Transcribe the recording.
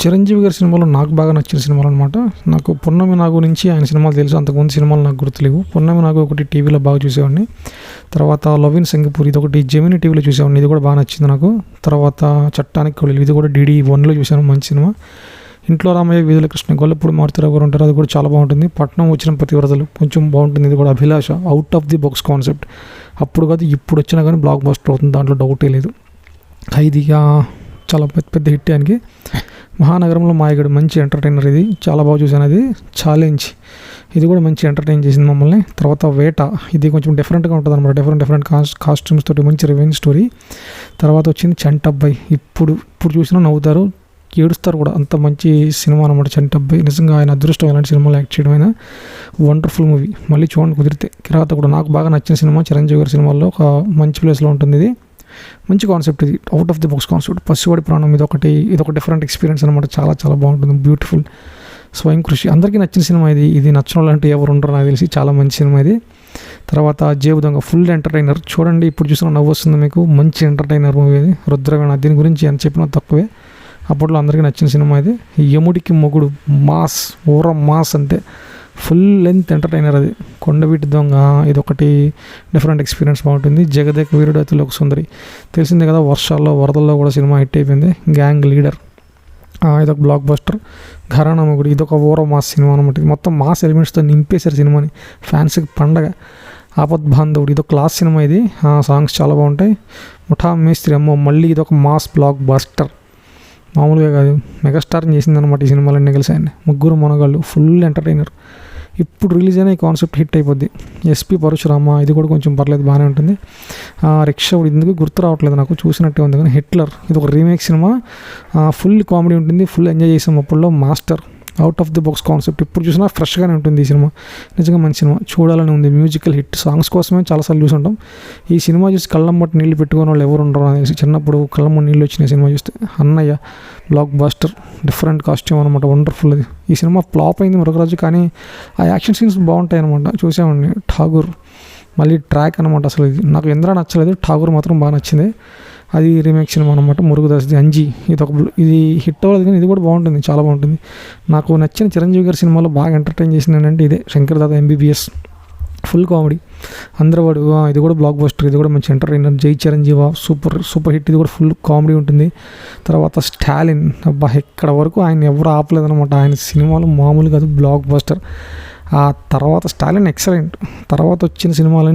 చిరంజీవి గారి సినిమాలో నాకు బాగా నచ్చిన సినిమాలు అనమాట. నాకు 'పున్నమి నాగు' నుంచి ఆయన సినిమాలు తెలుసు. అంతకుముందు సినిమాలు నాకు గుర్తులేవు. 'పున్నమి నాగు' ఒకటి టీవీలో బాగా చూసేవాడిని. తర్వాత 'లవ్ ఇన్ సింగపూర్' ఇదొకటి జెమినీ టీవీలో చూసేవాడిని. ఇది కూడా బాగా నచ్చింది నాకు. తర్వాత 'చట్టానికి కొలిలు' ఇది కూడా DD 1లో చూశాను. మంచి సినిమా. 'ఇంట్లో రామయ్య వీధుల కృష్ణ' గొల్లపూడి మారుతిరావు గారు ఉంటారు. అది కూడా చాలా బాగుంటుంది. 'పట్నం వచ్చిన పతివ్రతలు' కొంచెం బాగుంటుంది. ఇది కూడా 'Abhilasha' out of the box concept. అప్పుడు కాదు ఇప్పుడు వచ్చినా కానీ బ్లాక్ బస్టర్ అవుతుంది, దాంట్లో డౌటే లేదు. 'ఖైదీగా' చాలా పెద్ద హిట్ ఆయనకి. 'మహానగరంలో మాయగాడు' మంచి ఎంటర్టైనర్, ఇది చాలా బాగా చూశాను. అది 'ఛాలెంజ్' ఇది కూడా మంచి ఎంటర్టైన్ చేసింది మమ్మల్ని. తర్వాత 'వేట' ఇది కొంచెం డిఫరెంట్గా ఉంటుంది అనమాట. డిఫరెంట్ కాస్ట్యూమ్స్ తోటి మంచి రివెంజ్ స్టోరీ. తర్వాత వచ్చింది 'చంటబ్బాయి'. ఇప్పుడు చూసినా నవ్వుతారు, ఏడుస్తారు కూడా, అంత మంచి సినిమా అనమాట 'చంటబ్బాయి'. నిజంగా ఆయన అదృష్టం ఇలాంటి సినిమాలు యాక్ట్ చేయడం. అయినా వండర్ఫుల్ మూవీ, మళ్ళీ చూడండి కుదిరితే. కిరాతకుడు నాకు బాగా నచ్చిన సినిమా. చిరంజీవి గారి సినిమాల్లో ఒక మంచి ప్లేస్లో ఉంటుంది. ఇది మంచి కాన్సెప్ట్, ఇది out of the box concept. 'Pasivadi Pranam' ఇదొక డిఫరెంట్ ఎక్స్పీరియన్స్ అనమాట. చాలా బాగుంటుంది, బ్యూటిఫుల్. 'స్వయం కృషి' అందరికీ నచ్చిన సినిమా. ఇది నచ్చిన వాళ్ళు అంటే ఎవరు ఉండరు నాకు తెలిసి. చాలా మంచి సినిమా ఇది. తర్వాత 'జేబు దొంగ' ఫుల్ ఎంటర్టైనర్. చూడండి ఇప్పుడు చూసిన నవ్వు వస్తుంది మీకు. మంచి ఎంటర్టైనర్ మూవీ ఇది. 'రుద్రవీణ' దీని గురించి ఎంత చెప్పినా తక్కువే. అప్పట్లో అందరికీ నచ్చిన సినిమా ఇది. 'యముడికి మొగుడు' మాస్, మాస్ అంతే. ఫుల్ లెంత్ ఎంటర్టైనర్ అది. 'కొండవీటి దొంగ' ఇదొకటి డిఫరెంట్ ఎక్స్పీరియన్స్ బాగుంటుంది. 'జగదేక వీరుడు అతిలోక సుందరి' తెలిసిందే కదా, వర్షాల్లో వరదల్లో కూడా సినిమా హిట్ అయిపోయింది. 'గ్యాంగ్ లీడర్' ఇదొక బ్లాక్ బస్టర్. 'ఘరానా మొగుడు' ఇదొక మాస్ సినిమా అనమాట. ఇది మొత్తం మాస్ ఎలిమెంట్స్తో నింపేశారు సినిమాని, ఫ్యాన్స్కి పండగ. 'ఆపద్ బాంధవుడు' ఇదొక క్లాస్ సినిమా. ఇది సాంగ్స్ చాలా బాగుంటాయి. 'ముఠా మేస్త్రి' అమ్మో మళ్ళీ ఇదొక మాస్ బ్లాక్ బస్టర్, మామూలుగా కాదు. మెగాస్టార్ని చేసింది అనమాట ఈ సినిమాలన్నీ కలిసి. ఆయన 'ముగ్గురు మనగాళ్ళు' ఫుల్ ఎంటర్టైనర్. ఇప్పుడు రిలీజ్ అయిన ఈ కాన్సెప్ట్ హిట్ అయిపోద్ది. SP పరశురామ' ఇది కూడా కొంచెం పర్లేదు, బాగానే ఉంటుంది. 'రిక్షా' ఎందుకు గుర్తు రావట్లేదు నాకు, చూసినట్టే ఉంది కానీ. 'హిట్లర్' ఇది ఒక రీమేక్ సినిమా. ఫుల్ కామెడీ ఉంటుంది, ఫుల్ ఎంజాయ్ చేసాం అప్పుడులో. 'Master' out of the box concept. ఇప్పుడు చూసినా ఫ్రెష్గానే ఉంటుంది ఈ సినిమా. నిజంగా మంచి సినిమా, చూడాలని ఉంది. మ్యూజికల్ హిట్, సాంగ్స్ కోసమే చాలాసార్లు చూసుంటాం. ఈ సినిమా చూసి కళ్ళమ్మటి నీళ్ళు పెట్టుకునే వాళ్ళు ఎవరు ఉండరు అనేసి. చిన్నప్పుడు కళ్ళమ్మటి నీళ్ళు వచ్చిన సినిమా చూస్తే. 'అన్నయ్య' బ్లాక్ బస్టర్, డిఫరెంట్ కాస్ట్యూమ్ అనమాట, వండర్ఫుల్. అది ఈ సినిమా ఫ్లాప్ అయింది మరొకరోజు, కానీ ఆ యాక్షన్ సీన్స్ బాగుంటాయి అనమాట. చూసామండి. 'ఠాగూర్' మళ్ళీ ట్రాక్ అనమాట. అసలు ఇది నాకు ఎందరో నచ్చలేదు, 'ఠాగూర్' మాత్రం బాగా నచ్చింది. అది రీమేక్ సినిమా అనమాట. మురుగుదాస్ది 'అంజీ' ఇది హిట్ అవ్వలేదు కానీ ఇది కూడా బాగుంటుంది, చాలా బాగుంటుంది. నాకు నచ్చిన చిరంజీవి గారి సినిమాలో బాగా ఎంటర్టైన్ చేసింది ఏంటంటే ఇదే 'Shankar Dada MBBS' full comedy. 'అందరవాడు' ఇది కూడా బ్లాక్ బస్టర్, ఇది కూడా మంచి ఎంటర్టైనర్. 'జై చిరంజీవ' సూపర్ హిట్, ఇది కూడా ఫుల్ కామెడీ ఉంటుంది. తర్వాత 'స్టాలిన్' అబ్బా ఎక్కడ వరకు ఆయన ఎవరు ఆపలేదనమాట. ఆయన సినిమాలు మామూలు కాదు, బ్లాక్ బస్టర్. ఆ తర్వాత 'స్టాలిన్' ఎక్సలెంట్. తర్వాత వచ్చిన సినిమాలు